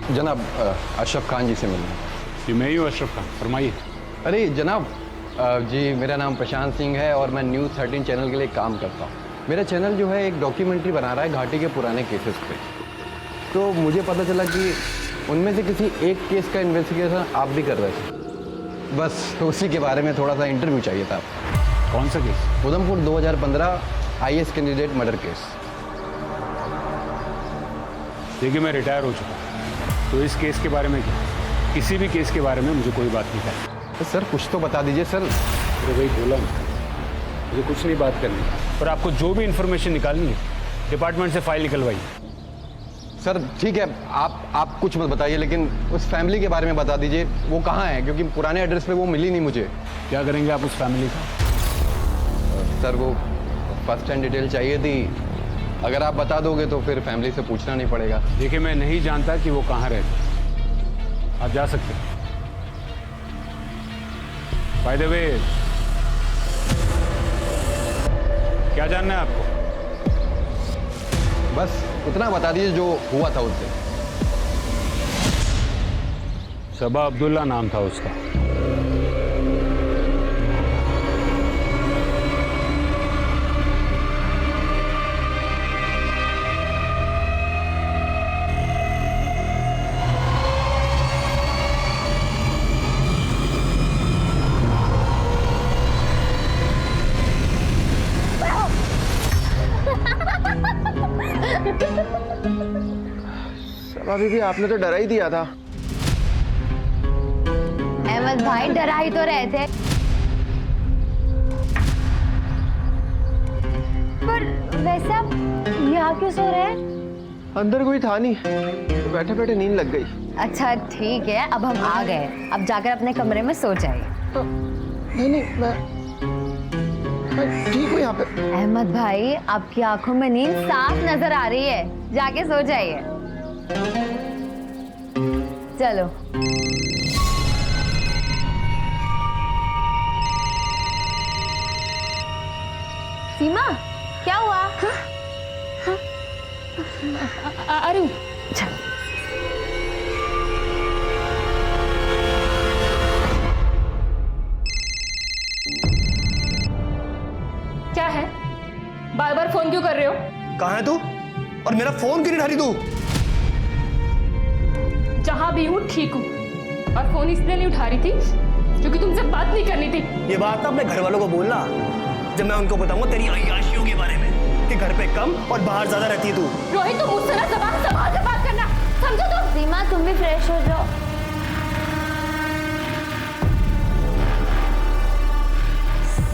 जनाब अशरफ खान जी से मिलना है। जी मैं ही हूँ अशरफ खान, फरमाइए। अरे जनाब जी मेरा नाम प्रशांत सिंह है और मैं न्यूज़ 13 चैनल के लिए काम करता हूँ। मेरा चैनल जो है एक डॉक्यूमेंट्री बना रहा है घाटी के पुराने केसेस पे। तो मुझे पता चला कि उनमें से किसी एक केस का इन्वेस्टिगेशन आप भी कर रहे थे। बस उसी के बारे में थोड़ा सा इंटरव्यू चाहिए था आपको। कौन सा case? Udhampur 2015 IAS candidate murder case. देखिए मैं रिटायर हो चुका हूँ, तो इस केस के बारे में क्या, किसी भी केस के बारे में मुझे कोई बात नहीं करनी। सर कुछ तो बता दीजिए सर। अरे भाई बोला ना, मुझे कुछ नहीं बात करनी, और आपको जो भी इन्फॉर्मेशन निकालनी है डिपार्टमेंट से फाइल निकलवाइए। सर ठीक है, आप कुछ मत बताइए, लेकिन उस फैमिली के बारे में बता दीजिए, वो कहाँ है, क्योंकि पुराने एड्रेस पे वो मिली नहीं मुझे। क्या करेंगे आप उस फैमिली का? सर वो फर्स्ट हैंड डिटेल चाहिए थी, अगर आप बता दोगे तो फिर फैमिली से पूछना नहीं पड़ेगा। देखिए मैं नहीं जानता कि वो कहाँ रहते, आप जा सकते हैं। बाय द वे, क्या जानना है आपको? बस उतना बता दीजिए जो हुआ था उससे। सबा अब्दुल्ला नाम था उसका। सबा बीबी आपने तो डरा ही दिया था। अहमद भाई डरा ही तो रहे थे, पर वैसे आप यहाँ क्यों सो रहे हैं? अंदर कोई था नहीं, तो बैठे बैठे नींद लग गई। अच्छा ठीक है, अब हम आ गए, अब जाकर अपने कमरे में सो जाइए। नहीं मैं ठीक हूँ यहाँ पे। अहमद भाई आपकी आंखों में नींद साफ नजर आ रही है, जाके सो जाइए। चलो। सीमा क्या हुआ? आ रही हूँ। चल। क्या है, बार बार फोन क्यों कर रहे हो? कहाँ है तू? और मेरा फोन क्यों नहीं उठा रही तू? जहां भी हूँ ठीक हूँ, और फोन इसलिए नहीं उठा रही थी क्योंकि तुमसे बात नहीं करनी थी। ये बात ना अपने घर वालों को बोलना, जब मैं उनको बताऊंगा तेरी अय्याशियों के बारे में कि घर पे कम और बाहर ज्यादा रहती है तू। रोहित तुम मुझसे ना जबान संभाल के बात करना, समझो तुम? सीमा तुम भी फ्रेश हो जाओ।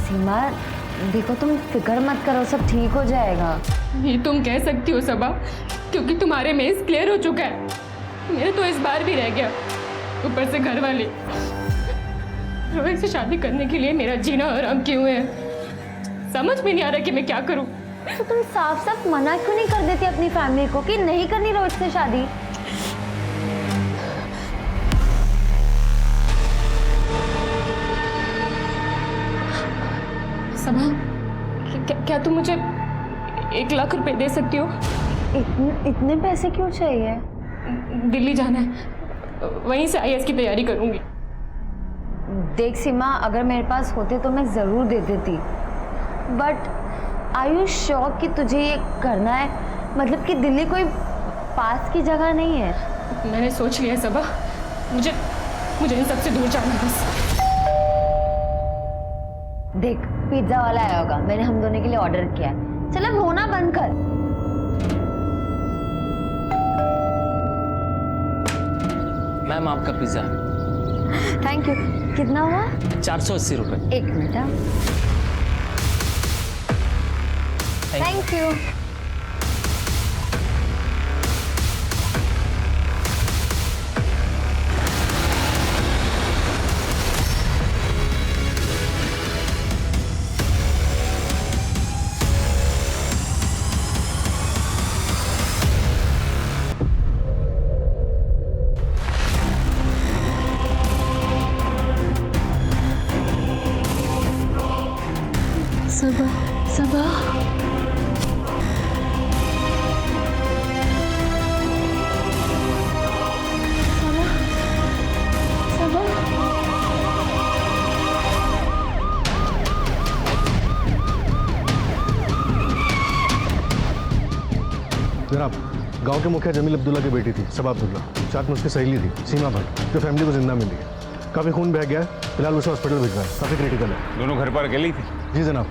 सीमा देखो, तुम फिक्र मत करो, सब ठीक हो जाएगा। ये तुम कह सकती हो सबा, क्योंकि तुम्हारे मेंस क्लियर हो चुका है, मेरे तो इस बार भी रह गया। ऊपर से घर वाले रोहित से शादी करने के लिए मेरा जीना हराम किए हुए हैं। समझ में नहीं आ रहा कि मैं क्या करूं। तो तुम साफ साफ मना क्यों नहीं कर देती अपनी फैमिली को कि नहीं करनी रोहित से शादी? सबा क्या तुम मुझे 1 लाख रुपए दे सकती हो? इतने पैसे क्यों चाहिए? दिल्ली जाना है, वहीं से IAS की तैयारी करूंगी। देख सीमा, अगर मेरे पास होते तो मैं जरूर दे देती, बट आर यू श्योर कि तुझे ये करना है? मतलब कि दिल्ली कोई पास की जगह नहीं है। मैंने सोच लिया है सबा, मुझे इन सबसे दूर जाना है बस। देख पिज्जा वाला आया होगा, मैंने हम दोनों के लिए ऑर्डर किया है। चल अब होना बंद कर। मैम आपका पिज्ज़ा। Thank you. कितना हुआ? 480 रुपये। 1 मिनट। Thank you. सबा गांव के मुखिया जमील अब्दुल्ला की बेटी थी सबा अब्दुल्ला, साथ में उसकी सहेली थी सीमा भट्ट, जो फैमिली को जिंदा मिली है। काफ़ी खून बह गया है, फिलहाल उसे हॉस्पिटल भिजवाया है, काफ़ी क्रिटिकल है। दोनों घर पर अकेली थी? जी जनाब,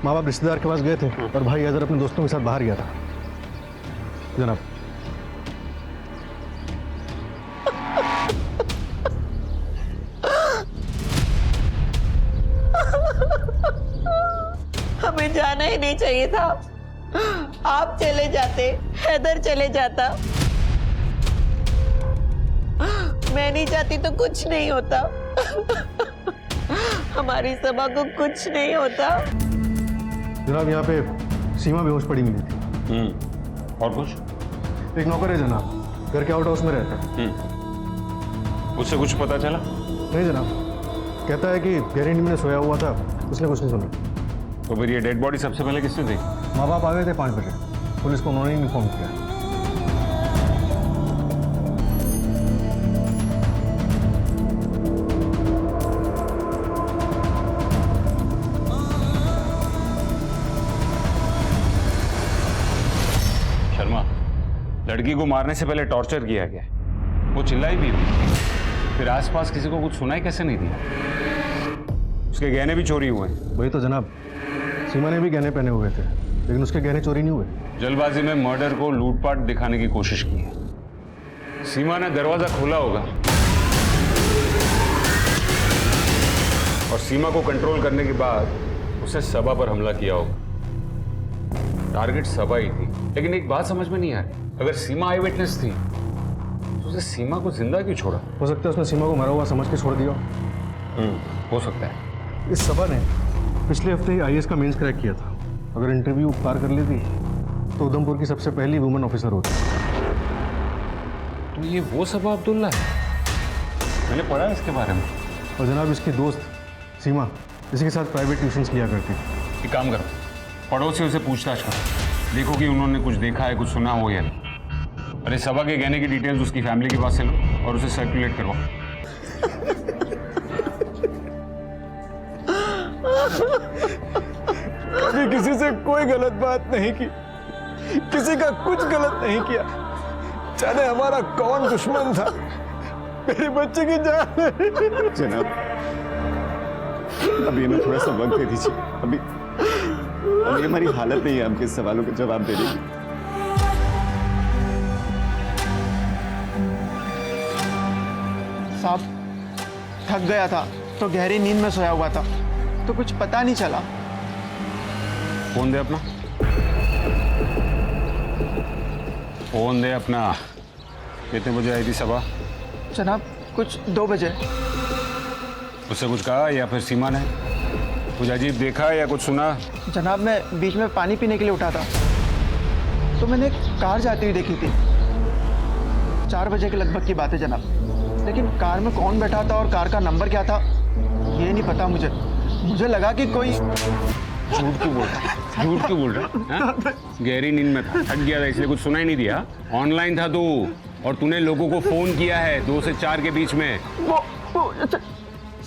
माँ बाप रिश्तेदार के पास गए थे और भाई अजहर अपने दोस्तों के साथ बाहर गया था जनाब। हमें जाना ही नहीं चाहिए था। आप चले जाते, हैदर चले जाता। मैं नहीं चाहती तो कुछ नहीं होता। हमारी सभा को कुछ नहीं होता। जनाब यहाँ पे सीमा बेहोश पड़ी मिली थी। और कुछ? एक नौकर है जनाब, घर के आउट हाउस में रहता है। उससे कुछ पता चला? नहीं जनाब, कहता है कि गहरी नींद में सोया हुआ था, उसने कुछ नहीं सुना। तो फिर ये डेड बॉडी सबसे पहले किसने देखी? माँ बाप आ गए थे 5 बजे, पुलिस को उन्होंने ही इन्फॉर्म किया। शर्मा, लड़की को मारने से पहले टॉर्चर किया गया, वो चिल्लाई भी थी, फिर आसपास किसी को कुछ सुनाई कैसे नहीं दिया? उसके गहने भी चोरी हुए। वही तो जनाब, सीमा ने भी गहने पहने हुए थे, लेकिन उसके गहने चोरी नहीं हुए। जल्दबाजी में मर्डर को लूटपाट दिखाने की कोशिश की है। सीमा ने दरवाजा खोला होगा और सीमा को कंट्रोल करने के बाद उसे सबा पर हमला किया होगा। टारगेट सबा ही थी, लेकिन एक बात समझ में नहीं आ रही, अगर सीमा आई विटनेस थी तो उसे सीमा को जिंदा क्यों छोड़ा? हो सकता है उसने सीमा को मरा हुआ समझ के छोड़ दिया। हो सकता है। इस सभा ने पिछले हफ्ते ही IAS का मेंस क्रैक किया था। अगर इंटरव्यू पार कर लेती तो उधमपुर की सबसे पहली वुमेन ऑफिसर होती। तो ये वो सबा अब्दुल्ला है, मैंने पढ़ा है इसके बारे में। और जनाब इसकी दोस्त सीमा इसी के साथ प्राइवेट ट्यूशन्स लिया करती थी। एक काम करो, पड़ोसियों से पूछताछ करो, देखो कि उन्होंने कुछ देखा है, कुछ सुना हो या नहीं। अरे सबा के गहने की डिटेल्स उसकी फैमिली के पास से लो और उसे सर्कुलेट करवाओ। कभी किसी से कोई गलत बात नहीं की, किसी का कुछ गलत नहीं किया। जाने हमारा कौन दुश्मन था, मेरे बच्चे की जान। जनाब, अभी हमें थोड़ा सा वक्त दे दीजिए। अभी हमारी हालत नहीं है आपके सवालों के जवाब देने की। साहब, थक गया था तो गहरी नींद में सोया हुआ था, तो कुछ पता नहीं चला। फोन दे अपना, फोन दे अपना। कितने बजे आई थी सबा? जनाब, कुछ 2 बजे। उससे कुछ कहा या फिर सीमा ने कुछ अजीब देखा या कुछ सुना? जनाब, मैं बीच में पानी पीने के लिए उठा था तो मैंने एक कार जाती हुई देखी थी। 4 बजे के लगभग की बात है जनाब, लेकिन कार में कौन बैठा था और कार का नंबर क्या था ये नहीं पता मुझे। मुझे लगा कि कोई। झूठ क्यों बोल रहा है? झूठ क्यों बोल रहा है? गहरी नींद में था, थक गया था इसलिए कुछ सुना ही नहीं दिया। ऑनलाइन था तू और तूने लोगों को फोन किया है 2 से 4 के बीच में। वो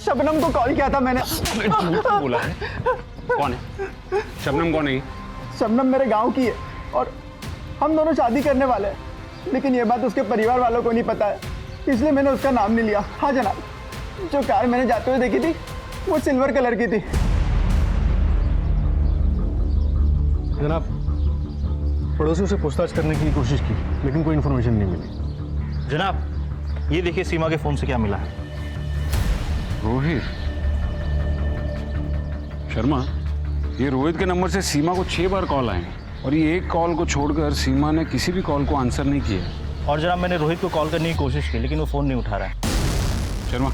शबनम को कॉल किया था मैंने। झूठ क्यों बोला है? कौन है शबनम? कौन है? शबनम मेरे गांव की है और हम दोनों शादी करने वाले हैं, लेकिन ये बात उसके परिवार वालों को नहीं पता है, इसलिए मैंने उसका नाम नहीं लिया। हाँ जनाब, जो कार मैंने जाते हुए देखी थी वो सिल्वर कलर की थी। जनाब, पड़ोसियों से पूछताछ करने की कोशिश की, लेकिन कोई इन्फॉर्मेशन नहीं मिली। जनाब, ये देखिए सीमा के फोन से क्या मिला है। रोहित शर्मा, ये रोहित के नंबर से सीमा को 6 बार कॉल आए और ये एक कॉल को छोड़कर सीमा ने किसी भी कॉल को आंसर नहीं किया। और जनाब, मैंने रोहित को कॉल करने की कोशिश की, लेकिन वो फ़ोन नहीं उठा रहा है। शर्मा,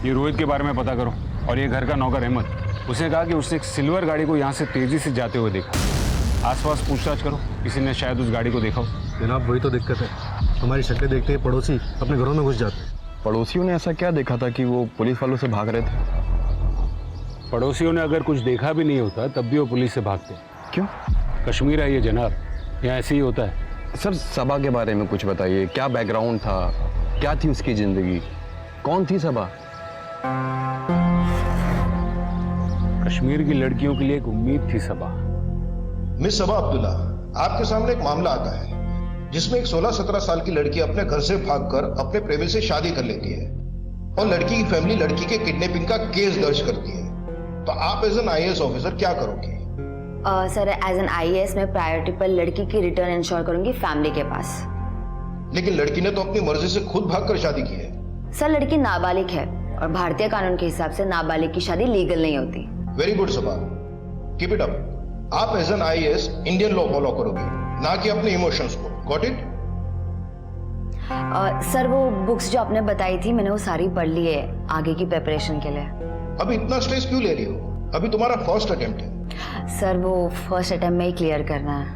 ये रोहित के बारे में पता करो। और ये घर का नौकर अहमद, उसने कहा कि उसने एक सिल्वर गाड़ी को यहाँ से तेजी से जाते हुए देखा। आसपास पूछताछ करो, किसी ने शायद उस गाड़ी को देखा हो। जनाब, वही तो दिक्कत है, हमारी शक्लें देखते ही पड़ोसी अपने घरों में घुस जाते हैं। पड़ोसियों ने ऐसा क्या देखा था कि वो पुलिस वालों से भाग रहे थे? पड़ोसियों ने अगर कुछ देखा भी नहीं होता तब भी वो पुलिस से भागते। क्यों? कश्मीर है ये जनाब, यहाँ ऐसे ही होता है। सर, सबा के बारे में कुछ बताइए, क्या बैकग्राउंड था, क्या थी उसकी जिंदगी, कौन थी सबा? कश्मीर की लड़कियों के लिए एक उम्मीद थी सबा। मिस सबा अब्दुल्ला, आपके सामने एक मामला आता है। जिसमें एक 16-17 साल की लड़की अपने घर से भागकर अपने प्रेमी से शादी कर लेती है और लड़की की फैमिली लड़की के किडनैपिंग का केस दर्ज करती है। तो आप एज एन आईएएस ऑफिसर क्या करोगे? सर एज एन आईएएस मैं प्रायोरिटी पर लड़की की रिटर्न इंश्योर करूंगी फैमिली के पास। लेकिन लड़की ने तो अपनी मर्जी से खुद भागकर शादी की है। सर लड़की नाबालिग है और भारतीय कानून के हिसाब से नाबालिग की शादी लीगल नहीं होती। Very good Saba, keep it up. आप as an IAS Indian law follow करोगे, ना कि अपने इमोशंस को। Got it? सर वो बुक्स जो आपने बताई थी मैंने वो सारी पढ़ ली है आगे की प्रिपरेशन के लिए। अभी इतना स्ट्रेस क्यों ले रही हो? अभी तुम्हारा फर्स्ट अटेम्प्ट है। सर वो फर्स्ट अटेम्प्ट में ही क्लियर करना है।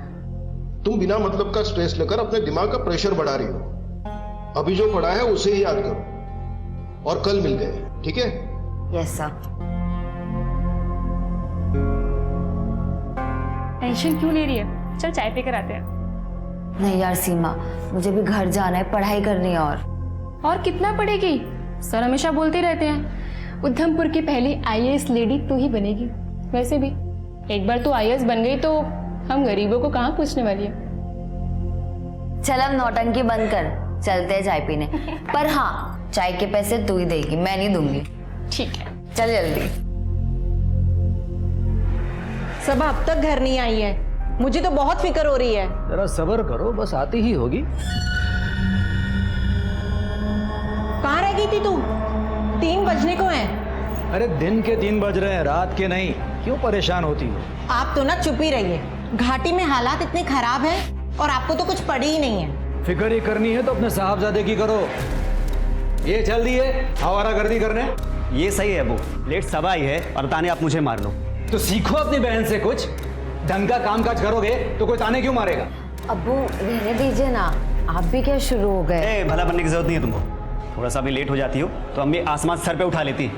तुम बिना मतलब का स्ट्रेस लेकर अपने दिमाग का प्रेशर बढ़ा रही हो। अभी जो पढ़ा है उसे ही याद करो और कल मिलते हैं, ठीक है? Yes sir. टेंशन क्यों ले रही है? चल चाय पी कर आते हैं। नहीं यार सीमा, मुझे भी घर जाना है, पढ़ाई करनी है। और कितना पढ़ेगी? सर हमेशा बोलते रहते हैं उधमपुर की पहली आईएएस लेडी तू ही बनेगी। वैसे भी एक बार तू आईएएस बन गई तो हम गरीबों को कहाँ पूछने वाली है। चल अब नौटंकी बंद कर, चलते हैं चाय पीने। पर हाँ, चाय के पैसे तू ही देगी, मैं नहीं दूंगी। ठीक है, चल जल्दी। सबा अब तक घर नहीं आई है, मुझे तो बहुत फिक्र हो रही है। जरा सब्र करो, बस आती ही होगी। कहाँ रह गई थी तू? 3 बजने को हैं। अरे दिन के 3 बज रहे हैं, रात के नहीं। क्यों परेशान होती हो? आप तो ना चुप ही रहिए। घाटी में हालात इतने खराब हैं और आपको तो कुछ पड़ी ही नहीं है। फिक्र ही करनी है तो अपने साहबजादे की करो। ये चल दिए आवारागर्दी करने। ये सही है अबू, लेट सबा आई है और ताने आप मुझे मार लो। तो सीखो अपनी बहन से कुछ। ढंग का काम काज करोगे तो कोई ताने क्यों मारेगा? अब्बू रहने दीजिए ना, आप भी क्या शुरू हो गए? भला बनने की जरूरत नहीं है तुमको। थोड़ा सा भी लेट हो जाती हो तो अम्मी आसमान सर पे उठा लेती।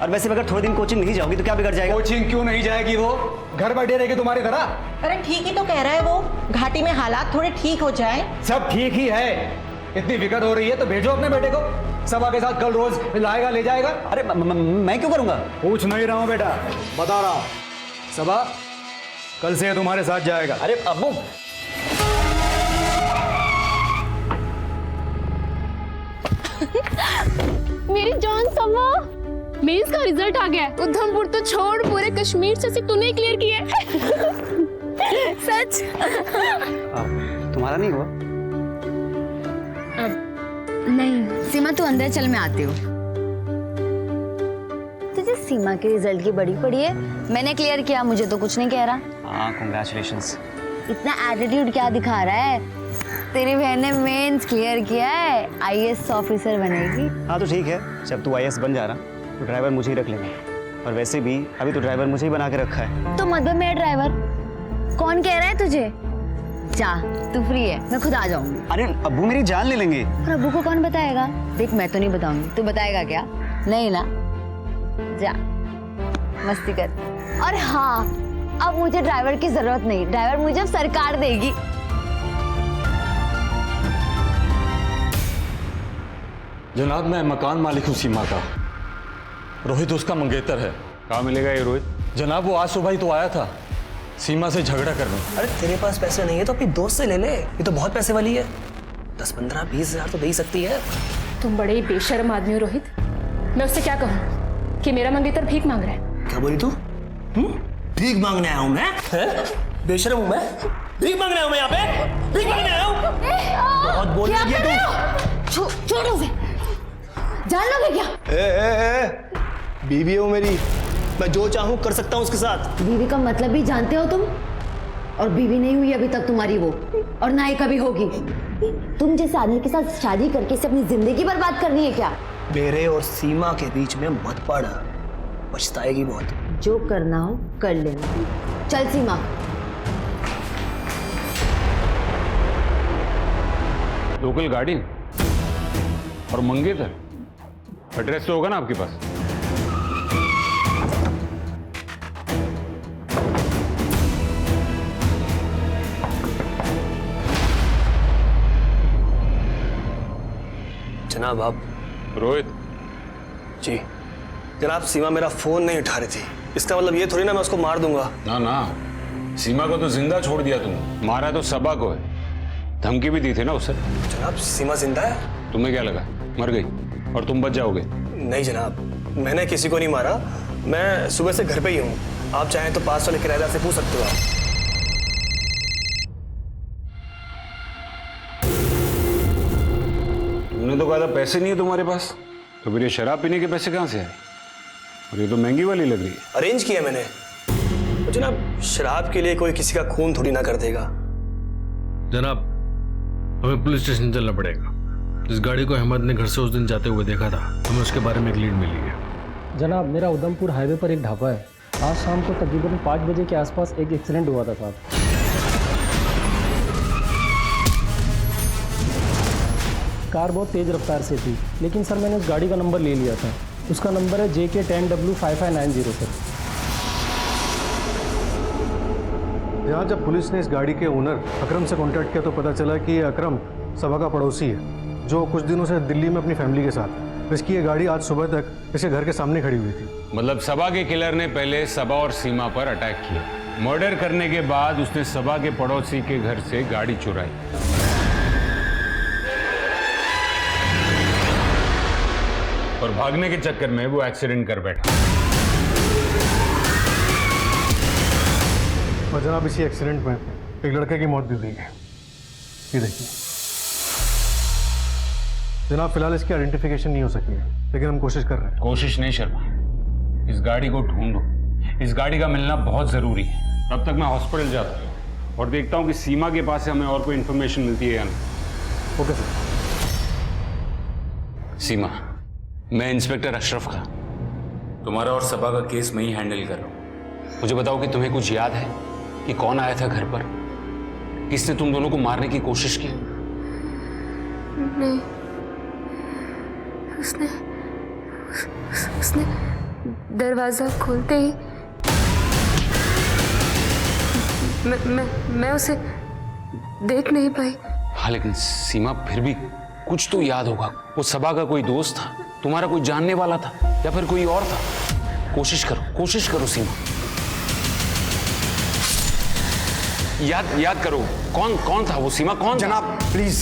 और वैसे भी अगर थोड़े दिन कोचिंग नहीं जाओगी तो क्या बिगड़ जाएगा? कोचिंग क्यों नहीं जाएगी? वो घर बैठे रहेगी तुम्हारी तरह। अरे ठीक ही तो कह रहा है वो, घाटी में हालात थोड़े ठीक हो जाए। सब ठीक ही है। इतनी फिक्र हो रही है तो भेजो अपने बेटे को, सबा के साथ कल रोज लाएगा ले जाएगा। अरे मैं क्यों करूंगा? पूछ नहीं रहा हूं बेटा, बता रहा हूं। सबा कल से तुम्हारे साथ जाएगा। अरे अब्बू मेरी जान समा, मेंस का रिजल्ट आ गया है। उधमपुर तो छोड़, पूरे कश्मीर से तूने क्लियर किया है। सच? तुम्हारा नहीं हुआ? नहीं सीमा तू अंदर चल, मैं आती हूँ। तुझे सीमा के रिजल्ट की बड़ी पड़ी है। मैंने क्लियर किया, मुझे तो कुछ नहीं कह रहा। हाँ कांग्रेचुलेशंस। इतना एटीट्यूड क्या दिखा रहा है? तेरी बहन ने मेंस क्लियर किया है, आईएएस ऑफिसर बनेगी। हाँ तो ठीक है, जब तू आईएएस बन जा रहा तो ड्राइवर मुझे ही रख लेना। और वैसे भी अभी तो ड्राइवर मुझे ही बना के रखा है। तो मतलब मेरा ड्राइवर कौन कह रहा है तुझे? जा, तू फ्री है, मैं खुद आ जाऊंगी। अरे अब्बू मेरी जान ले लेंगे। और अब्बू को कौन बताएगा? देख मैं तो नहीं बताऊंगी, तू बताएगा क्या? नहीं ना, जा मस्ती कर। और हाँ, अब मुझे ड्राइवर की जरूरत नहीं, ड्राइवर मुझे अब सरकार देगी। जनाब मैं मकान मालिक हूँ सीमा का। रोहित उसका मंगेतर है। कहाँ मिलेगा ये रोहित? जनाब वो आज सुबह ही तो आया था सीमा से झगड़ा करने। अरे तेरे पास पैसे नहीं है तो अपनी दोस्त से ले ले, ये तो बहुत पैसे वाली है। 10, 15, 20 हजार तो दे ही सकती है। तुम बड़े ही बेशर्म आदमी हो रोहित। मैं उससे क्या कहूँ कि मेरा मंगेतर भीख मांग रहा है। क्या बोली तू? भीख मांगने आया हूँ मैं? बेशर्म हूँ मैं? भीख मांगने आया हूँ मैं यहाँ पे? भीख मांगने आया हूँ? बहुत बोल रही है तू। छोड़ उसे, जान लोगे क्या? बीवी हो मेरी, मैं जो चाहूँ कर सकता हूँ उसके साथ। बीवी का मतलब भी जानते हो तुम? और बीवी नहीं हुई अभी तक तुम्हारी वो, और ना ही कभी होगी। तुम जैसे आदमी के साथ शादी करके इसे अपनी जिंदगी बर्बाद करनी है क्या? मेरे और सीमा के बीच में मत पड़, पछताएगी बहुत। जो करना हो कर लेना। चल सीमा। लोकल गाड़ी और मंगेतर, एड्रेस तो होगा ना आपके पास? जनाब आप। रोहित जी जनाब, सीमा मेरा फोन नहीं उठा रही थी, इसका मतलब ये थोड़ी ना मैं उसको मार दूंगा। ना ना, सीमा को तो जिंदा छोड़ दिया तुमने, मारा तो सबा को है। धमकी भी दी थी ना उसे। जनाब सीमा जिंदा है? तुम्हें क्या लगा मर गई और तुम बच जाओगे? नहीं जनाब, मैंने किसी को नहीं मारा। मैं सुबह से घर पे ही हूँ। आप चाहें तो पास वाले किराएदार से पूछ सकते हो आप। तुमने तो कहा था पैसे नहीं है तुम्हारे पास, तो फिर ये शराब पीने के पैसे कहाँ से आए? और ये तो महंगी वाली लग रही है। अरेंज किया मैंने। तो जनाब शराब के लिए कोई किसी का खून थोड़ी ना कर देगा। जनाब हमें पुलिस स्टेशन चलना पड़ेगा। इस गाड़ी को अहमद ने घर से उस दिन जाते हुए देखा था, हमें उसके बारे में एक लीड मिली है। जनाब मेरा उधमपुर हाईवे पर एक ढाबा है। आज शाम को तकरीबन 5 बजे के आसपास एक एक्सीडेंट हुआ था साहब। कार बहुत तेज़ रफ्तार से थी, लेकिन सर मैंने उस गाड़ी का नंबर ले लिया था। उसका नंबर है JK10W5590 सर। यहाँ जब पुलिस ने इस गाड़ी के ओनर अकरम से कांटेक्ट किया तो पता चला कि ये अकरम सबा का पड़ोसी है, जो कुछ दिनों से दिल्ली में अपनी फैमिली के साथ है। इसकी ये गाड़ी आज सुबह तक इसके घर के सामने खड़ी हुई थी। मतलब सबा के किलर ने पहले सबा और सीमा पर अटैक किया, मर्डर करने के बाद उसने सबा के पड़ोसी के घर से गाड़ी चुराई और भागने के चक्कर में वो एक्सीडेंट कर बैठा। और जनाब इसी एक्सीडेंट में एक लड़के की मौत भी हुई है। ये देखिए जनाब, फिलहाल इसकी आइडेंटिफिकेशन नहीं हो सकी है, लेकिन हम कोशिश कर रहे हैं। कोशिश नहीं शर्मा, इस गाड़ी को ढूंढो। इस गाड़ी का मिलना बहुत जरूरी है। तब तक मैं हॉस्पिटल जाता हूँ और देखता हूँ कि सीमा के पास से हमें और कोई इंफॉर्मेशन मिलती है या नहीं। Okay sir. सीमा, मैं इंस्पेक्टर अशरफ खान, तुम्हारा और सबा का केस मैं ही हैंडल कर रहा हूँ। मुझे बताओ कि तुम्हें कुछ याद है कि कौन आया था घर पर, किसने तुम दोनों को मारने की कोशिश की? नहीं, उसने दरवाजा खोलते ही मैं उसे देख नहीं पाई। हाँ लेकिन सीमा फिर भी कुछ तो याद होगा। वो सबा का कोई दोस्त था, तुम्हारा कोई जानने वाला था, या फिर कोई और था? कोशिश करो सीमा, याद करो कौन था वो? सीमा कौन? जनाब प्लीज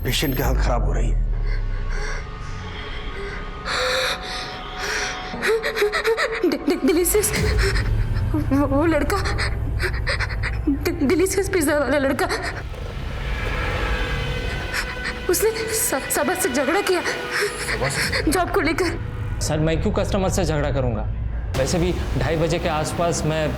पेशेंट की हालत खराब हो रही है। दिल्ली से वो लड़का, दिल्ली से पिज्जा वाला लड़का, उसने सबा से झगड़ा किया जॉब को लेकर। सर मैं क्यों कस्टमर से झगड़ा करूंगा? वैसे भी 2:30 बजे के आसपास मैं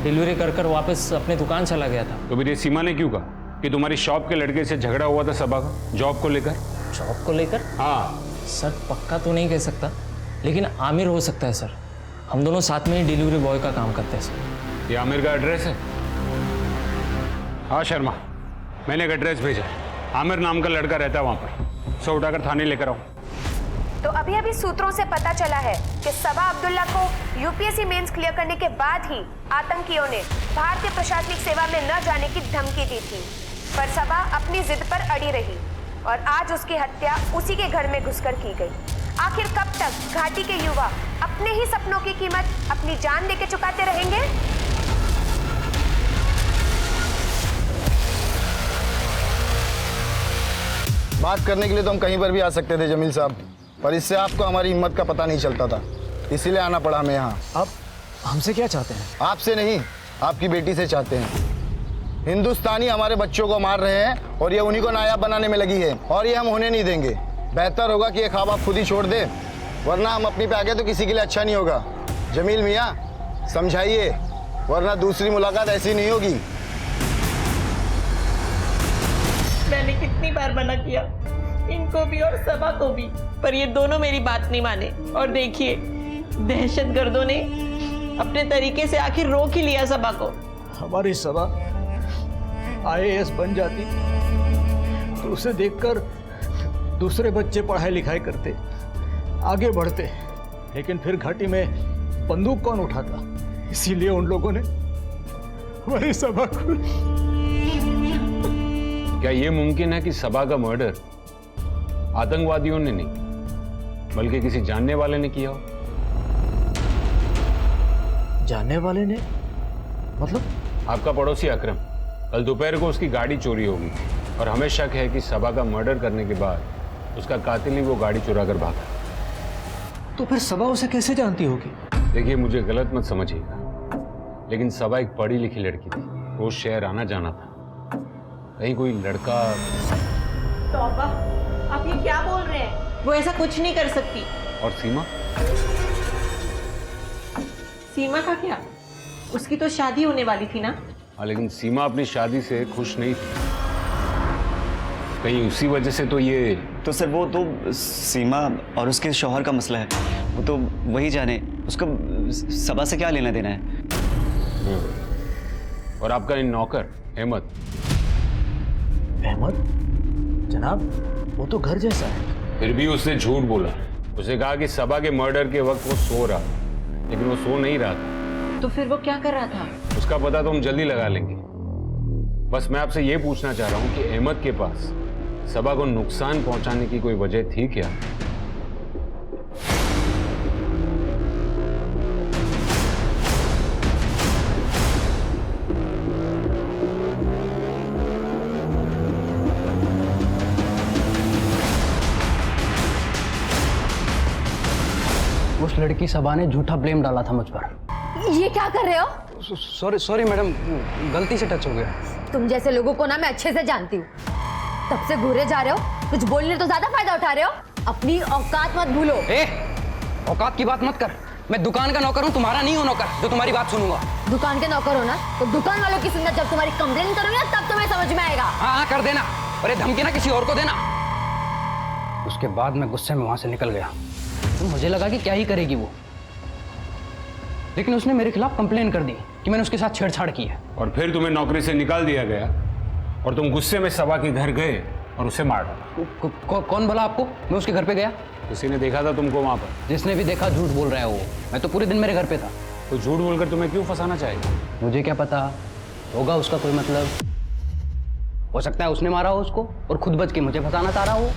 डिलीवरी कर वापस अपने दुकान चला गया था। तो फिर ये सीमा ने क्यों कहा कि तुम्हारी शॉप के लड़के से झगड़ा हुआ था सबा का जॉब को लेकर? जॉब को लेकर? हाँ सर पक्का तो नहीं कह सकता, लेकिन आमिर हो सकता है सर। हम दोनों साथ में ही डिलीवरी बॉय का काम करते हैं सर। ये आमिर का एड्रेस है? हाँ शर्मा, मैंने एक एड्रेस भेजा है। आमिर नाम का लड़का रहता है वहाँ पर। सो उठाकर थाने लेकर आओ। तो अभी सूत्रों से पता चला है कि सबा अब्दुल्ला को यूपीएससी मेंस क्लियर करने के बाद ही आतंकियों ने भारतीय प्रशासनिक सेवा में न जाने की धमकी दी थी, पर सबा अपनी जिद पर अड़ी रही और आज उसकी हत्या उसी के घर में घुसकर की गई। आखिर कब तक घाटी के युवा अपने ही सपनों की कीमत अपनी जान देके चुकाते रहेंगे? बात करने के लिए तो हम कहीं पर भी आ सकते थे जमील साहब, पर इससे आपको हमारी हिम्मत का पता नहीं चलता था, इसीलिए आना पड़ा हमें यहाँ। आप हमसे क्या चाहते हैं? आपसे नहीं, आपकी बेटी से चाहते हैं। हिंदुस्तानी हमारे बच्चों को मार रहे हैं और ये उन्हीं को नायाब बनाने में लगी है, और ये हम होने नहीं देंगे। बेहतर होगा कि ये ख्वाब आप खुद ही छोड़ दे, वरना हम अपनी पे आ गए तो किसी के लिए अच्छा नहीं होगा। जमील मियाँ समझाइए, वरना दूसरी मुलाकात ऐसी नहीं होगी। मैंने कितनी बार मना किया इनको भी और सबा को भी, पर ये दोनों मेरी बात नहीं माने। और देखिए दहशतगर्दों ने अपने तरीके से आखिर रोक ही लिया सबा को। हमारी सबा IAS बन जाती तो उसे देखकर दूसरे बच्चे पढ़ाई लिखाई करते, आगे बढ़ते, लेकिन फिर घाटी में बंदूक कौन उठाता? इसीलिए उन लोगों ने हमारी सबा को। क्या ये मुमकिन है कि सबा का मर्डर आतंकवादियों ने नहीं बल्कि किसी जानने वाले ने किया हो? जानने वाले ने? मतलब? आपका पड़ोसी अकरम, कल दोपहर को उसकी गाड़ी चोरी होगी और हमें शक है कि सबा का मर्डर करने के बाद उसका कातिल ही वो गाड़ी चुरा कर भागा। तो फिर सबा उसे कैसे जानती होगी? देखिए, मुझे गलत मत समझिएगा, लेकिन सबा एक पढ़ी लिखी लड़की थी, रोज शहर आना जाना था। कहीं कोई लड़का। तौबा, आप ये क्या बोल रहे हैं? वो ऐसा कुछ नहीं कर सकती। और सीमा? सीमा का क्या? उसकी तो शादी होने वाली थी ना। हाँ, लेकिन सीमा अपनी शादी से खुश नहीं थी। कहीं उसी वजह से तो ये। तो सर वो तो सीमा और उसके शौहर का मसला है, वो तो वही जाने, उसका सबा से क्या लेना देना है। और आपका इन नौकर अहमद। अहमद? जनाब, वो तो घर जैसा है। फिर भी उसने झूठ बोला। उसे कहा कि सबा के मर्डर के वक्त वो सो रहा, लेकिन वो सो नहीं रहा था। तो फिर वो क्या कर रहा था? उसका पता तो हम जल्दी लगा लेंगे। बस मैं आपसे ये पूछना चाह रहा हूँ कि अहमद के पास सबा को नुकसान पहुंचाने की कोई वजह थी क्या? उस लड़की सबा ने झूठा ब्लेम डाला था मुझ पर। ये क्या कर रहे हो? सॉरी मैडम, गलती से टच हो गया। तुम जैसे लोगों को ना मैं अच्छे से जानती हूँ। तब से घूरे जा रहे हो, कुछ बोलने तो ज्यादा फायदा उठा रहे हो। अपनी औकात मत भूलो। औकात की बात मत कर। मैं दुकान का नौकर हूँ, तुम्हारा नहीं हूँ नौकर जो तुम्हारी बात सुनूंगा। दुकान के नौकर हो ना, तो दुकान वालों की सुनना। जब तुम्हारी कंप्लेन करूंगी तब तुम्हें समझ में आएगा। हाँ कर देना, और ये धमकी ना किसी और को देना। उसके बाद मैं गुस्से में वहां से निकल गया। तो मुझे लगा कि क्या ही करेगी वो, लेकिन उसने मेरे खिलाफ कंप्लेन कर दी कि मैंने उसके साथ छेड़छाड़ की है। और फिर तुम्हें नौकरी से निकाल दिया गया और तुम गुस्से में सबा के घर गए और उसे मार डाला। कौन बोला आपको मैं उसके घर पे गया? किसी ने देखा था तुमको वहां पर? जिसने भी देखा झूठ बोल रहा है वो। मैं तो पूरे दिन मेरे घर पे था। तो झूठ बोलकर तुम्हें क्यों फंसाना चाहेगा? मुझे क्या पता, होगा उसका कोई मतलब। हो सकता है उसने मारा हो उसको और खुद बच के मुझे फंसाना चाह रहा हो।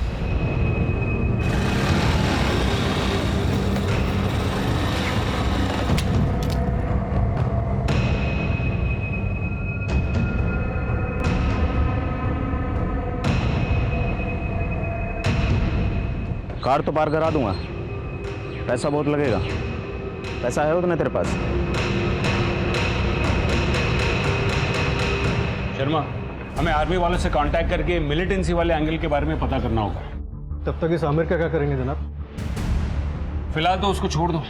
कार तो पार करा दूंगा, पैसा बहुत लगेगा। पैसा है उतना तेरे पास? शर्मा, हमें आर्मी वालों से कांटेक्ट करके मिलिटेंसी वाले एंगल के बारे में पता करना होगा। तब तक इस आमिर का क्या करेंगे जनाब? फिलहाल तो उसको छोड़ दो,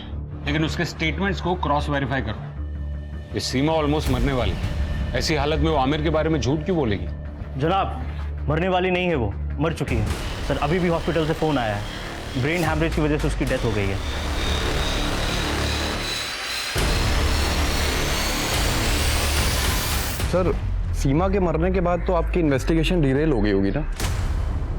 लेकिन उसके स्टेटमेंट्स को क्रॉस वेरीफाई करो। ये सीमा ऑलमोस्ट मरने वाली है, ऐसी हालत में वो आमिर के बारे में झूठ क्यों बोलेगी? जनाब, मरने वाली नहीं है, वो मर चुकी है सर। अभी भी हॉस्पिटल से फ़ोन आया है, ब्रेन हैमरेज की वजह से उसकी डेथ हो गई है। सर, सीमा के मरने के बाद तो आपकी इन्वेस्टिगेशन डिरेल हो गई होगी ना?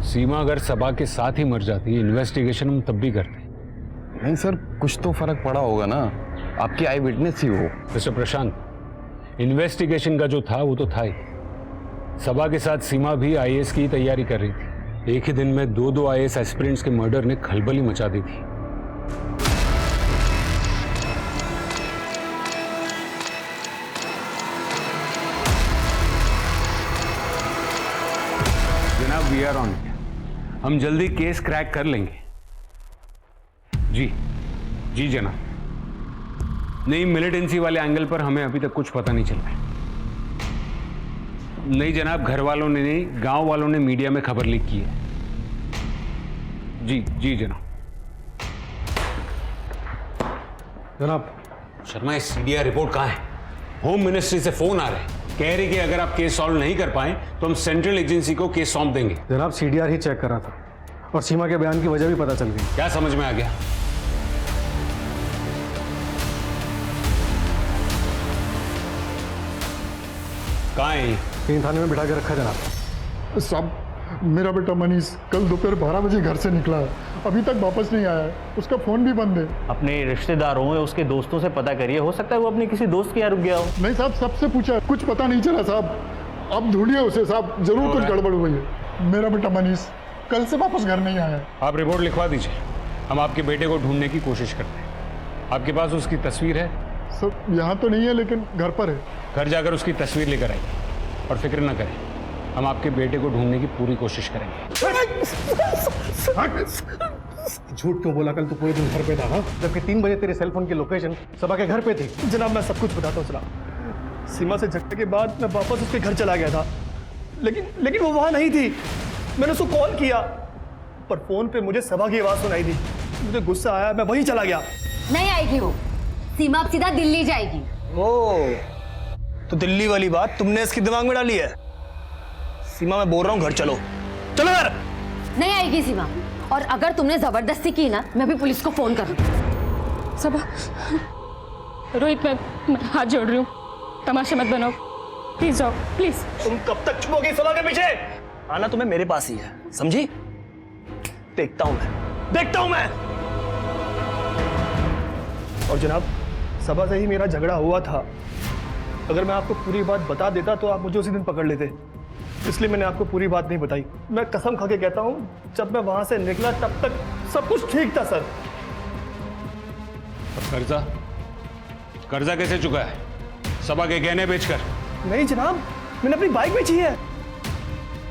सीमा अगर सबा के साथ ही मर जाती, इन्वेस्टिगेशन हम तब भी करते। नहीं सर, कुछ तो फर्क पड़ा होगा ना, आपकी आई विटनेस ही हो। मिस्टर प्रशांत, इन्वेस्टिगेशन का जो था वो तो था ही। सबा के साथ सीमा भी आईएएस की तैयारी कर रही थी। एक ही दिन में दो आईएएस एस्पिरेंट्स के मर्डर ने खलबली मचा दी थी। जनाब, वी आर ऑन। हम जल्दी केस क्रैक कर लेंगे। जी जनाब। नहीं, मिलिटेंसी वाले एंगल पर हमें अभी तक कुछ पता नहीं चल रहा है। नहीं जनाब, घर वालों ने नहीं, गांव वालों ने मीडिया में खबर लीक की है। जी जनाब। शर्मा, ये सीडीआर रिपोर्ट कहाँ है? होम मिनिस्ट्री से फोन आ रहे हैं, कह रहे कि अगर आप केस सॉल्व नहीं कर पाए तो हम सेंट्रल एजेंसी को केस सौंप देंगे। जनाब, सीडीआर ही चेक कर रहा था और सीमा के बयान की वजह भी पता चल गई। क्या समझ में आ गया? कहाँ है? कहीं थाने में बिठा के रखा जनाब। साहब, मेरा बेटा मनीष कल दोपहर 12 बजे घर से निकला है, अभी तक वापस नहीं आया है। उसका फोन भी बंद है। अपने रिश्तेदारों या उसके दोस्तों से पता करिए, हो सकता है वो अपने किसी दोस्त के यहाँ रुक गया हो। नहीं साहब, सबसे पूछा, कुछ पता नहीं चला साहब। अब ढूंढिए उसे साहब, जरूर कुछ गड़बड़ हुई है। मेरा बेटा मनीष कल से वापस घर नहीं आया। आप रिपोर्ट लिखवा दीजिए, हम आपके बेटे को ढूंढने की कोशिश करते हैं। आपके पास उसकी तस्वीर है? सर, यहाँ तो नहीं है, लेकिन घर पर है। घर जाकर उसकी तस्वीर लेकर आइए। और फिक्र न करें, हम आपके बेटे को ढूंढने की पूरी कोशिश करेंगे। झूठ क्यों बोला? कल तो पूरे दिन घर पे था, हाँ? जबकि 3 बजे तेरे सेल फोन की लोकेशन सबा के घर पे थी। जनाब मैं सब कुछ बताता हूँ जनाब। सीमा से झगड़े के बाद मैं वापस उसके घर चला गया था, लेकिन वो वहाँ नहीं थी। मैंने उसको कॉल किया पर फोन पे मुझे सबा की आवाज़ सुनाई दी। मुझे गुस्सा आया, मैं वहीं चला गया। नहीं आएगी वो, सीमा अब सीधा दिल्ली जाएगी। ओ, तो दिल्ली वाली बात तुमने इसके दिमाग में डाली है? सीमा मैं बोल रहा हूँ घर चलो, चलो यार। नहीं आएगी सीमा, और अगर तुमने जबरदस्ती की ना, मैं भी पुलिस को फोन करूँ। सबा, रोहित मैं हाथ जोड़ रही हूँ, तमाशे मत बनाओ, प्लीज जाओ प्लीज। तुम कब तक छुपोगी सबा के पीछे? आना तुम्हें मेरे पास ही है, समझी? देखता हूं मैं। और जनाब, सबा से ही मेरा झगड़ा हुआ था। अगर मैं आपको पूरी बात बता देता तो आप मुझे उसी दिन पकड़ लेते, इसलिए मैंने आपको पूरी बात नहीं बताई। मैं कसम खा के कहता हूं, जब मैं वहां से निकला तब तक सब कुछ ठीक था सर। कर्जा कैसे चुका है? सबा के गहने बेचकर? नहीं जनाब, मैंने अपनी बाइक बेची है।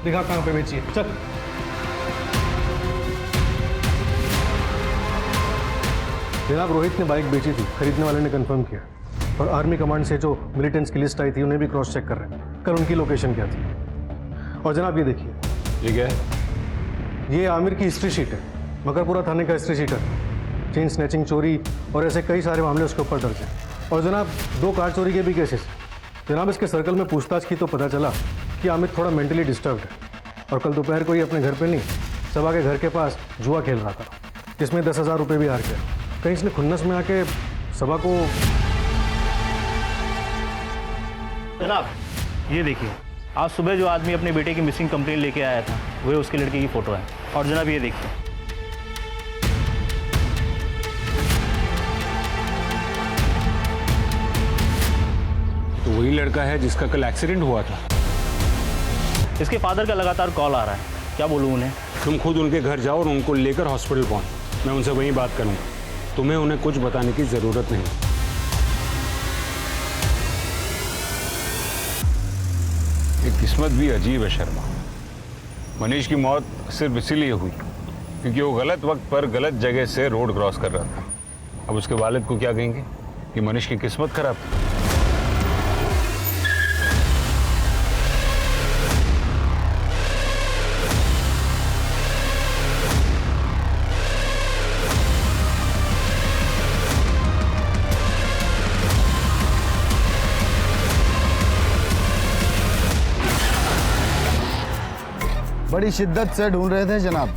दिखा कहां पे बेची है, चल। जनाब, रोहित ने बाइक बेची थी, खरीदने वाले ने कंफर्म किया, और आर्मी कमांड से जो मिलिटेंट्स की लिस्ट आई थी उन्हें भी क्रॉस चेक कर रहे हैं, कल उनकी लोकेशन क्या थी। और जनाब ये देखिए, ठीक है, ये आमिर की हिस्ट्री शीट है, मकरपुरा थाने का हिस्ट्री शीट है। चेन स्नैचिंग, चोरी और ऐसे कई सारे मामले उसके ऊपर दर्ज हैं। और जनाब 2 कार चोरी के भी केसेस। जनाब इसके सर्कल में पूछताछ की तो पता चला कि आमिर थोड़ा मेंटली डिस्टर्ब्ड है, और कल दोपहर को ही अपने घर पे नहीं, सबा के घर के पास जुआ खेल रहा था, जिसमें 10,000 रुपये भी हार गया। कहीं इसने खुन्नस में आके सबा को। जनाब ये देखिए, आज सुबह जो आदमी अपने बेटे की मिसिंग कंप्लेंट लेके आया था, वही उसके लड़के की फ़ोटो है। और जनाब ये देखिए, तो वही लड़का है जिसका कल एक्सीडेंट हुआ था। इसके फादर का लगातार कॉल आ रहा है, क्या बोलूँ उन्हें? तुम खुद उनके घर जाओ और उनको लेकर हॉस्पिटल पहुंच, मैं उनसे वहीं बात करूंगा। तुम्हें उन्हें कुछ बताने की जरूरत नहीं। ये किस्मत भी अजीब है शर्मा। मनीष की मौत सिर्फ इसीलिए हुई क्योंकि वो गलत वक्त पर गलत जगह से रोड क्रॉस कर रहा था। अब उसके वालिद को क्या कहेंगे कि मनीष की किस्मत खराब थी। बड़ी शिद्दत से ढूंढ रहे थे जनाब,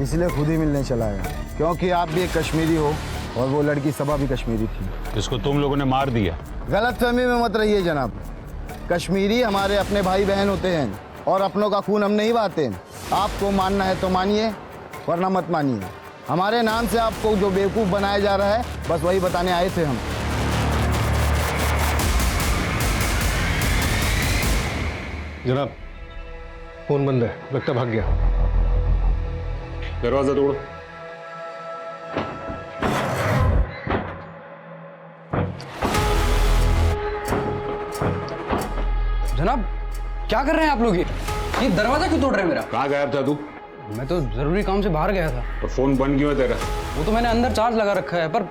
इसलिए खुद ही मिलने चला आया, क्योंकि आप भी एक कश्मीरी हो और वो लड़की सबा भी कश्मीरी थी, जिसको तुम लोगों ने मार दिया। गलतफहमी में मत रहिए जनाब, कश्मीरी हमारे अपने भाई बहन होते हैं और अपनों का खून हम नहीं बहाते। आपको मानना है तो मानिए, वरना मत मानिए। हमारे नाम से आपको जो बेवकूफ़ बनाया जा रहा है, बस वही बताने आए थे हम। जनाब फोन बंद है, लगता भाग गया। दरवाजा तोड़ो। जनाब क्या कर रहे हैं आप लोग? ये दरवाजा क्यों तोड़ रहे हैं मेरा? कहाँ गायब था तू? मैं तो जरूरी काम से बाहर गया था। और फोन बंद क्यों है तेरा? वो तो मैंने अंदर चार्ज लगा रखा है, पर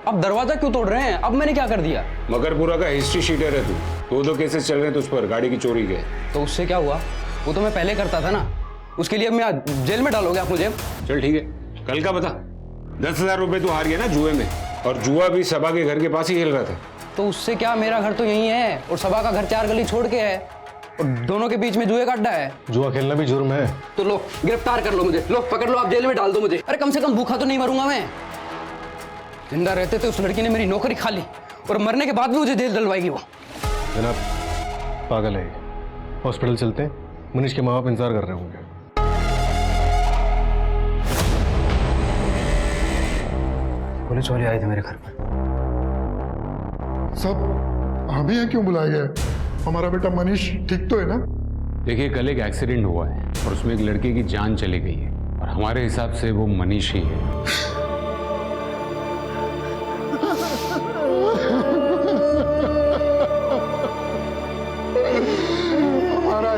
अब दरवाजा क्यों तोड़ रहे हैं? अब मैंने क्या कर दिया? मकरपुरा का हिस्ट्री शीटर है तू। 2 केसेस चल रहे हैं तुझ पर, गाड़ी की चोरी के। तो उससे क्या हुआ? वो तो मैं पहले करता था ना, उसके लिए अब मैं जेल में डालोगे आप मुझे? चल ठीक है, कल का बता। 10,000 रुपए तू हार गया ना जुए में, और जुआ भी सबा के घर के पास ही खेल रहा था। तो उससे क्या, मेरा घर तो यही है और सबा का घर 4 गली छोड़ के है, और दोनों के बीच में जुए का अड्डा है। जुआ खेलना भी जुर्म है। तो लो गिरफ्तार कर लो मुझे, लो पकड़ लो, आप जेल में डाल दो मुझे। अरे कम से कम भूखा तो नहीं मरूंगा मैं। जिंदा रहते थे उस लड़की ने मेरी नौकरी खा ली, और मरने के बाद भी मुझे जेल डलवाएगी वो। जनाब पागल है, हॉस्पिटल चलते हैं, मनीष के माँ बाप इंतजार कर रहे होंगे। पुलिस वाले आए थे मेरे घर पर। सब हमें यहाँ क्यों बुलाया गया? हमारा बेटा मनीष ठीक तो है ना? देखिए कल एक एक्सीडेंट हुआ है और उसमें एक लड़के की जान चली गई है, और हमारे हिसाब से वो मनीष ही है।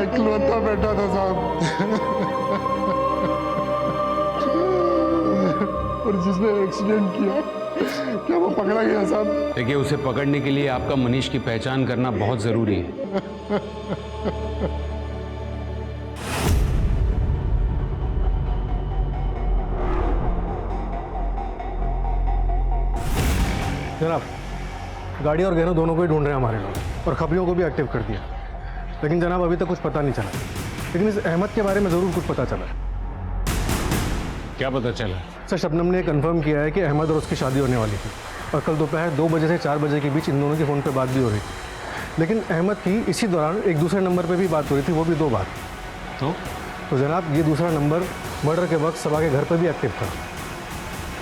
इकलौता बेटा था साहब। और जिसने एक्सीडेंट किया, क्या वो पकड़ा गया साहब? देखिए, उसे पकड़ने के लिए आपका मनीष की पहचान करना बहुत जरूरी है। जनाब, गाड़ी और गहनों दोनों को ही ढूंढ रहे हैं हमारे लोग, और खबरियों को भी एक्टिव कर दिया। लेकिन जनाब अभी तक कुछ पता नहीं चला। लेकिन इस अहमद के बारे में ज़रूर कुछ पता चला। क्या पता चला? सर, शबनम ने कंफर्म किया है कि अहमद और उसकी शादी होने वाली थी, और कल दोपहर 2 बजे से 4 बजे के बीच इन दोनों की फ़ोन पे बात भी हो रही थी। लेकिन अहमद की इसी दौरान एक दूसरे नंबर पे भी बात हो रही थी, वो भी 2 बार। तो जनाब ये दूसरा नंबर मर्डर के वक्त सबा के घर पर भी एक्टिव था।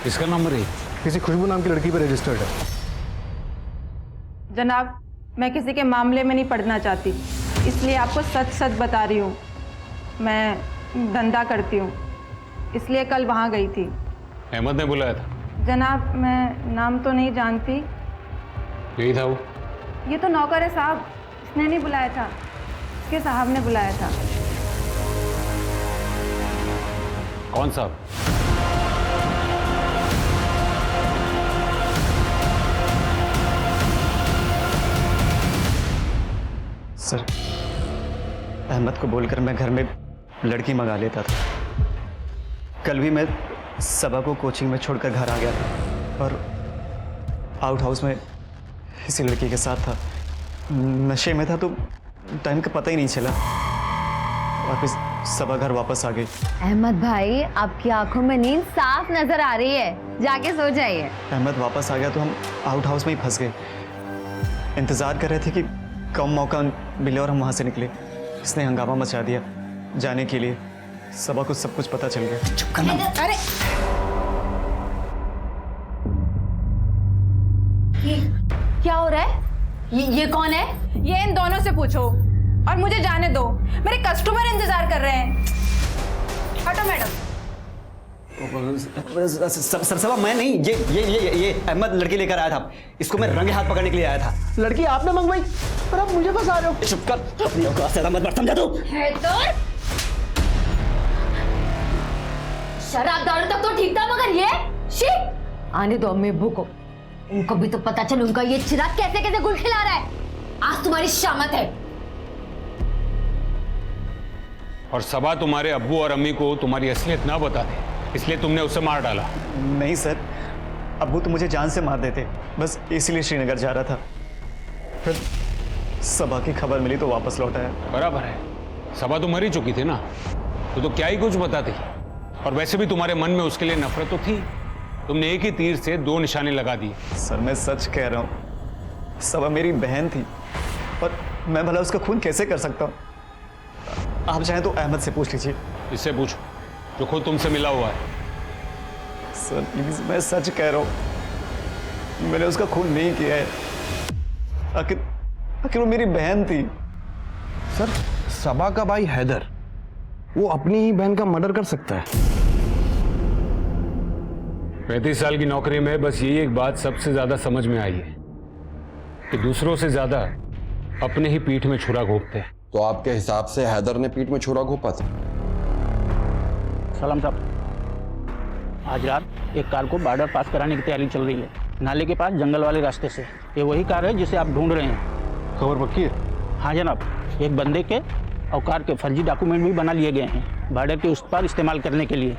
इसका नंबर है किसी खुशबू नाम की लड़की पर रजिस्टर्ड है। जनाब, मैं किसी के मामले में नहीं पड़ना चाहती, इसलिए आपको सच सच बता रही हूँ। मैं धंधा करती हूँ, इसलिए कल वहाँ गई थी। अहमद ने बुलाया था? जनाब, मैं नाम तो नहीं जानती। यही था वो? ये तो नौकर है साहब, इसने नहीं बुलाया था, इसके साहब ने बुलाया था। कौन साहब? सर, अहमद को बोलकर मैं घर में लड़की मंगा लेता था। कल भी मैं सबा को कोचिंग में छोड़कर घर आ गया था, और आउट हाउस में इसी लड़की के साथ था। नशे में था तो टाइम का पता ही नहीं चला, और फिर सबा घर वापस आ गई। अहमद भाई, आपकी आंखों में नींद साफ नजर आ रही है, जाके सो जाइए। अहमद वापस आ गया तो हम आउट हाउस में ही फंस गए। इंतज़ार कर रहे थे कि कम मौका मिले और हम वहाँ से निकले। इसने हंगामा मचा दिया जाने के लिए। सबा को सब कुछ पता चल गया। चुप करना। अरे ये क्या हो रहा है? ये कौन है? ये इन दोनों से पूछो, और मुझे जाने दो, मेरे कस्टमर इंतजार कर रहे हैं। हटो मैडम। सबा मैं नहीं, ये अहमद लड़की लेकर आया था। इसको मैं रंगे हाथ पकड़ने के लिए आया था। लड़की आपने मंगवाई और आप मुझे फंसा रहे हो। चुप कर, अपनी औकात से मत बढ़, समझा तू? शराब दारू तक तो ठीक था, मगर ये शी! आने दो अम्मी अब्बू को, उनको भी तो पता चले उनका ये चिराग कैसे कैसे गुल खिला रहा है। आज तुम्हारी शामत है। और सबा तुम्हारे अब्बू और अम्मी को तुम्हारी असलियत ना बता दे, इसलिए तुमने उसे मार डाला। नहीं सर, अब्बू तो मुझे जान से मार देते, बस इसलिए श्रीनगर जा रहा था। फिर सबा की खबर मिली तो वापस लौट आया। बराबर है, सबा तो मर ही चुकी थी ना, तो क्या ही कुछ बताती। और वैसे भी तुम्हारे मन में उसके लिए नफरत तो थी, तुमने एक ही तीर से 2 निशाने लगा दिए। सर मैं सच कह रहा हूँ, सबा मेरी बहन थी, और मैं भला उसका खून कैसे कर सकता हूँ? आप चाहें तो अहमद से पूछ लीजिए। इससे पूछो जो खुद तुमसे मिला हुआ है। सर प्लीज, मैं सच कह रहा हूँ, मैंने उसका खून नहीं किया है। आखिर वो मेरी बहन थी। सर, सबा का भाई हैदर, वो अपनी ही बहन का मर्डर कर सकता है? 35 साल की नौकरी में बस यही एक बात सबसे ज्यादा समझ में आई है कि दूसरों से ज्यादा अपने ही पीठ में छुरा घोंपते हैं। तो आपके हिसाब से हैदर ने पीठ में छुरा घोंपा था? सलाम साहब, आज रात एक कार को बॉर्डर पास कराने की तैयारी चल रही है, नाले के पास जंगल वाले रास्ते से। ये वही कार है जिसे आप ढूंढ रहे हैं। खबर पक्की है? हाँ जनाब, एक बंदे के और कार के फर्जी डॉक्यूमेंट भी बना लिए गए हैं, बॉर्डर के उस पार इस्तेमाल करने के लिए।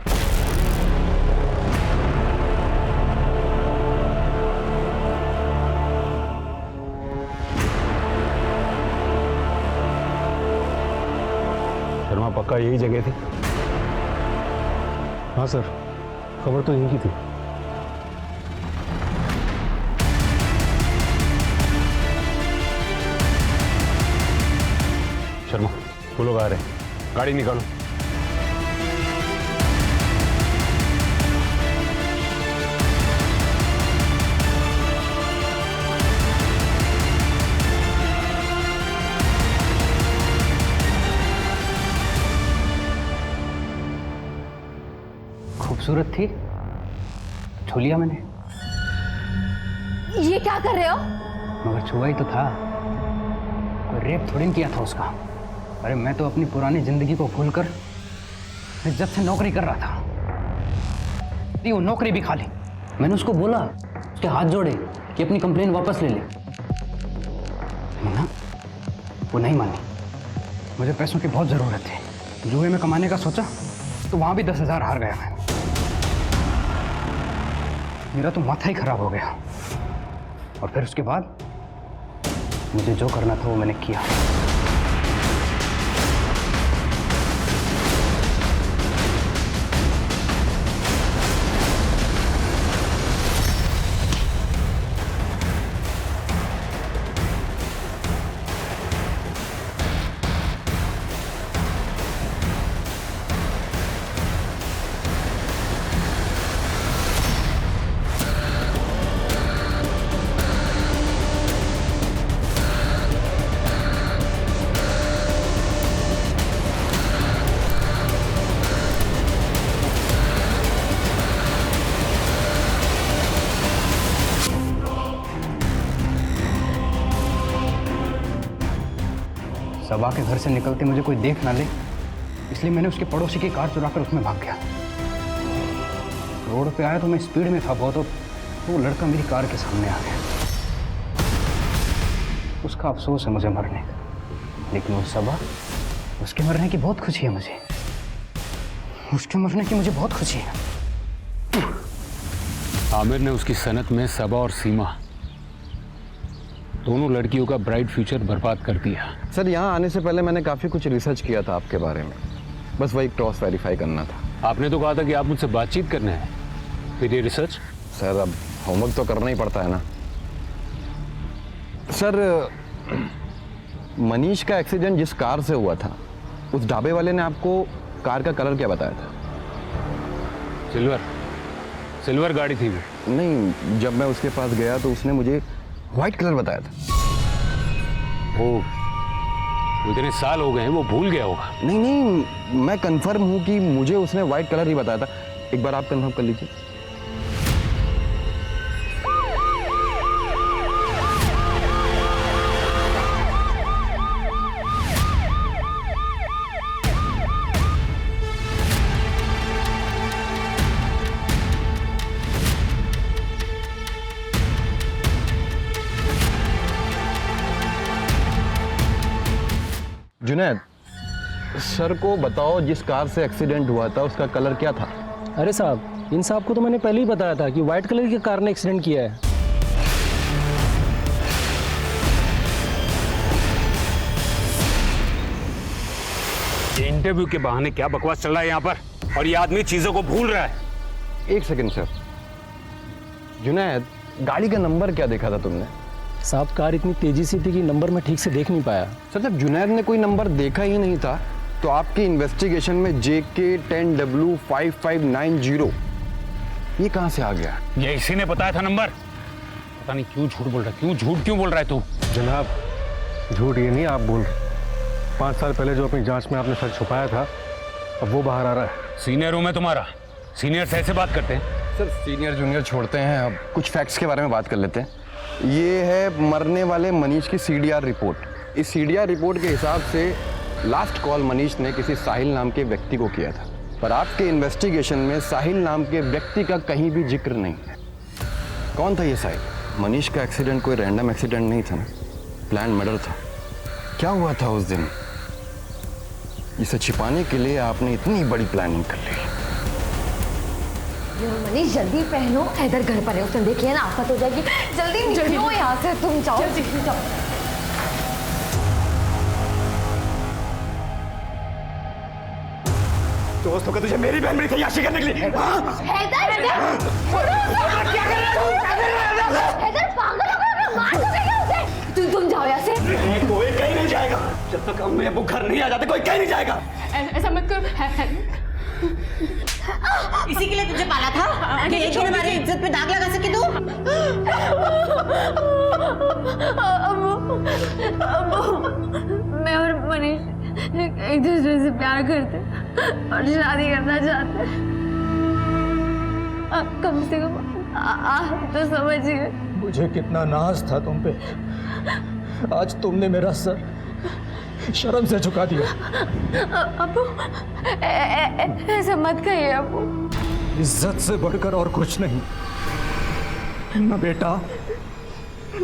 शर्मा, पक्का यही जगह थी? हाँ सर, खबर तो यही की थी। शर्मा, वो लोग आ रहे हैं, गाड़ी निकालो। खूबसूरत थी, छू लिया मैंने। ये क्या कर रहे हो? मगर छुआ ही तो था, कोई रेप थोड़ी किया था उसका। अरे मैं तो अपनी पुरानी जिंदगी को भूलकर इज्जत से नौकरी कर रहा था। नहीं, वो नौकरी भी खा ली। मैंने उसको बोला, उसके हाथ जोड़े कि अपनी कंप्लेन वापस ले ले, ना वो नहीं मानी। मुझे पैसों की बहुत ज़रूरत थी। जुए में कमाने का सोचा तो वहाँ भी 10,000 हार गया मैं। मेरा तो माथा ही खराब हो गया। और फिर उसके बाद मुझे जो करना था वो मैंने किया। सबा के घर से निकलते मुझे कोई देख ना ले, इसलिए मैंने उसके पड़ोसी की कार चुराकर उसमें भाग गया। रोड पे आया तो मैं स्पीड में था बहुत, तो वो लड़का मेरी कार के सामने आ गया। उसका अफसोस है मुझे मरने का, लेकिन वो सबा, उसके मरने की बहुत खुशी है मुझे। उसके मरने की मुझे बहुत खुशी है। आमिर ने उसकी सनत में सबा और सीमा दोनों लड़कियों का ब्राइट फ्यूचर बर्बाद कर दिया। सर, यहाँ आने से पहले मैंने काफ़ी कुछ रिसर्च किया था आपके बारे में, बस वही क्रॉस वेरीफाई करना था। आपने तो कहा था कि आप मुझसे बातचीत करना है, फिर ये रिसर्च? सर, अब होमवर्क तो करना ही पड़ता है ना। सर, मनीष का एक्सीडेंट जिस कार से हुआ था, उस ढाबे वाले ने आपको कार का कलर क्या बताया था? सिल्वर गाड़ी थी वो। नहीं, जब मैं उसके पास गया तो उसने मुझे व्हाइट कलर बताया था। वो इतने साल हो गए हैं, वो भूल गया होगा। नहीं, मैं कंफर्म हूं कि मुझे उसने व्हाइट कलर ही बताया था। एक बार आप कंफर्म कर लीजिए। जुनैद, सर को बताओ, जिस कार से एक्सीडेंट हुआ था उसका कलर क्या था? अरे साहब, इन साहब को तो मैंने पहले ही बताया था कि वाइट कलर की कार ने एक्सीडेंट किया है। ये इंटरव्यू के बहाने क्या बकवास चल रहा है यहाँ पर, और ये आदमी चीजों को भूल रहा है। एक सेकंड सर। जुनैद, गाड़ी का नंबर क्या देखा था तुमने? साहब, कार इतनी तेजी से थी कि नंबर मैं ठीक से देख नहीं पाया। सर, जब जुनैद ने कोई नंबर देखा ही नहीं था तो आपकी इन्वेस्टिगेशन में JK10W5590 ये कहाँ से आ गया? ये इसी ने बताया था नंबर। पता नहीं क्यों झूठ बोल रहा है, क्यों बोल रहा है तू? जनाब, झूठ ये नहीं आप बोल रहे। 5 साल पहले जो अपनी जांच में आपने सच छुपाया था, अब वो बाहर आ रहा है। सीनियर हूं मैं तुम्हारा, सीनियर से ऐसे बात करते हैं? सर, सीनियर जूनियर छोड़ते हैं, अब कुछ फैक्ट्स के बारे में बात कर लेते हैं। ये है मरने वाले मनीष की CDR रिपोर्ट। इस CDR रिपोर्ट के हिसाब से लास्ट कॉल मनीष ने किसी साहिल नाम के व्यक्ति को किया था, पर आपके इन्वेस्टिगेशन में साहिल नाम के व्यक्ति का कहीं भी जिक्र नहीं है। कौन था ये साहिल? मनीष का एक्सीडेंट कोई रैंडम एक्सीडेंट नहीं था ना, प्लान मर्डर था। क्या हुआ था उस दिन? इसे छिपाने के लिए आपने इतनी बड़ी प्लानिंग कर ली। मनीष, जल्दी पहनो, हैदर घर पर है, उसने देखी है ना, आफत हो जाएगी। जल्दी निकलो यहाँ से, तुम जाओ। जाओ। दोस्तों का तुझे मेरी बहन मेरी तैयारी करने के लिए। हैदर, हैदर पागल हो गया, मार दोगे उसे? तुम जाओ यहाँ से। कोई कहीं नहीं जाएगा जब तक अम्मी अब्बू घर नहीं आ जाते, कोई कहीं नहीं जाएगा। ऐसा मत करो। इसी के लिए तुझे पाला था कि एक दिन हमारी इज्जत पे दाग लगा सके तू। मैं और मनीष एक दूसरे से प्यार करते और शादी करना चाहते। आप कम से कम आप तो समझिए। मुझे कितना नाज था तुम पे, आज तुमने मेरा सर शर्म से झुका दिया। अबू ऐसा मत कहिए अबू। इज्जत से बढ़कर और कुछ नहीं। ना बेटा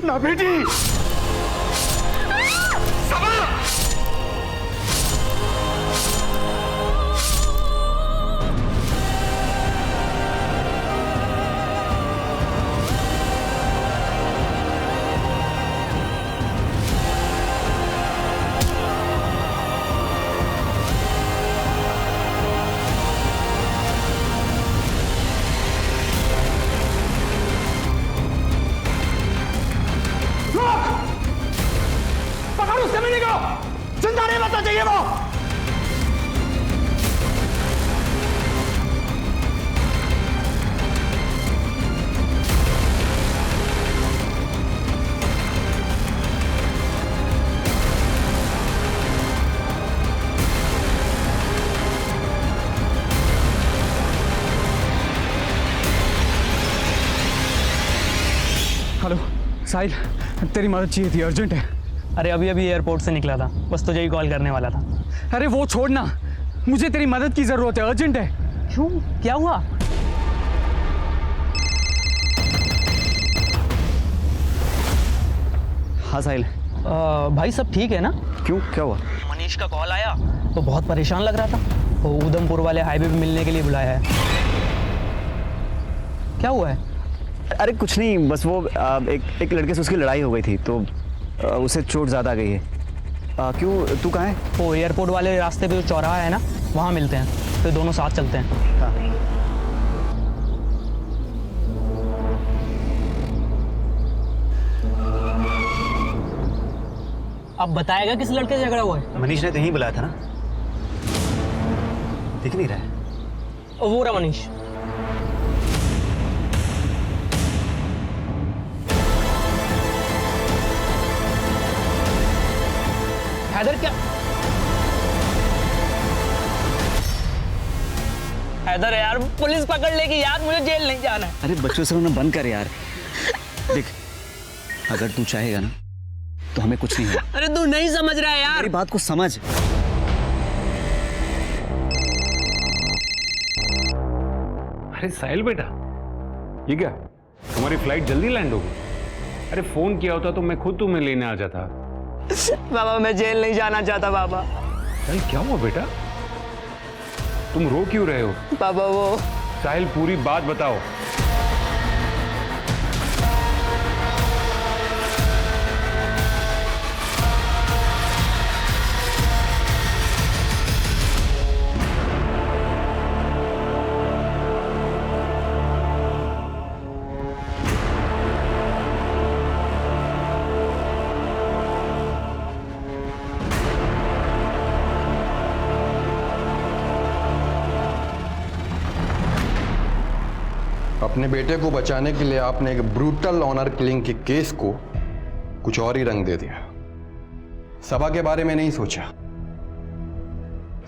ना बेटी। पकड़ उस कमीने को, जिंदा नहीं बचना चाहिए वो। हेलो साहिल, तेरी मदद चाहिए थी, अर्जेंट है। अरे अभी अभी एयरपोर्ट से निकला था, बस तुझे ही कॉल करने वाला था। अरे वो छोड़ना, मुझे तेरी मदद की जरूरत है, अर्जेंट है। क्यों, क्या हुआ? हाँ साहिल। भाई सब ठीक है ना? क्यों, क्या हुआ? मनीष का कॉल आया तो बहुत परेशान लग रहा था, वो उधमपुर वाले हाईवे पे मिलने के लिए बुलाया है। क्या हुआ है? अरे कुछ नहीं, बस वो एक लड़के से उसकी लड़ाई हो गई थी तो उसे चोट ज़्यादा आ गई है। क्यों, तू कहाँ है? वो एयरपोर्ट वाले रास्ते पे जो चौराहा है ना, वहाँ मिलते हैं, फिर दोनों साथ चलते हैं। हाँ। अब बताएगा किस लड़के से झगड़ा हुआ है? मनीष ने तो यहीं बुलाया था ना, दिख नहीं रहा है। वो रहा मनीष। हैदर क्या? हैदर यार, पुलिस पकड़ लेगी यार, मुझे जेल नहीं जाना है। अरे बच्चों से रोना बंद कर यार। देख, अगर तू चाहेगा ना तो हमें कुछ नहीं है। अरे तू नहीं समझ रहा है यार, मेरी बात को समझ। अरे साहिल बेटा, ये क्या, तुम्हारी फ्लाइट जल्दी लैंड होगी? अरे फोन किया होता तो मैं खुद तुम्हें लेने आ जाता। बाबा मैं जेल नहीं जाना चाहता बाबा। अरे क्या हुआ बेटा, तुम रो क्यों रहे हो? बाबा वो साहिल, पूरी बात बताओ। अपने बेटे को बचाने के लिए आपने एक ब्रूटल ऑनर किलिंग के केस को कुछ और ही रंग दे दिया। सबा के बारे में नहीं सोचा,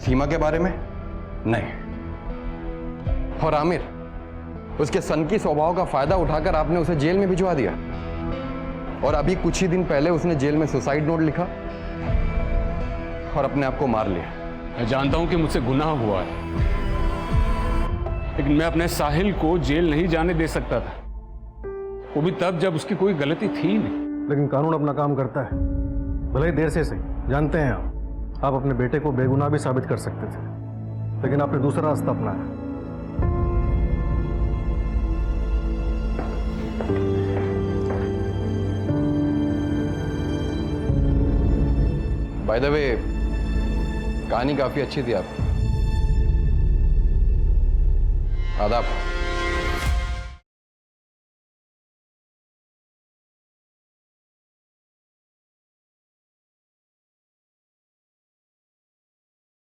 सीमा के बारे में नहीं, और आमिर, उसके सनकी स्वभाव का फायदा उठाकर आपने उसे जेल में भिजवा दिया। और अभी कुछ ही दिन पहले उसने जेल में सुसाइड नोट लिखा और अपने आप को मार लिया। मैं जानता हूं कि मुझसे गुनाह हुआ है, लेकिन मैं अपने साहिल को जेल नहीं जाने दे सकता था, वो भी तब जब उसकी कोई गलती थी नहीं। लेकिन कानून अपना काम करता है, भले ही देर से सही। जानते हैं आप अपने बेटे को बेगुनाह भी साबित कर सकते थे, लेकिन आपने दूसरा रास्ता अपनाया। बाय द वे, कहानी काफी अच्छी थी आपकी। आदाब।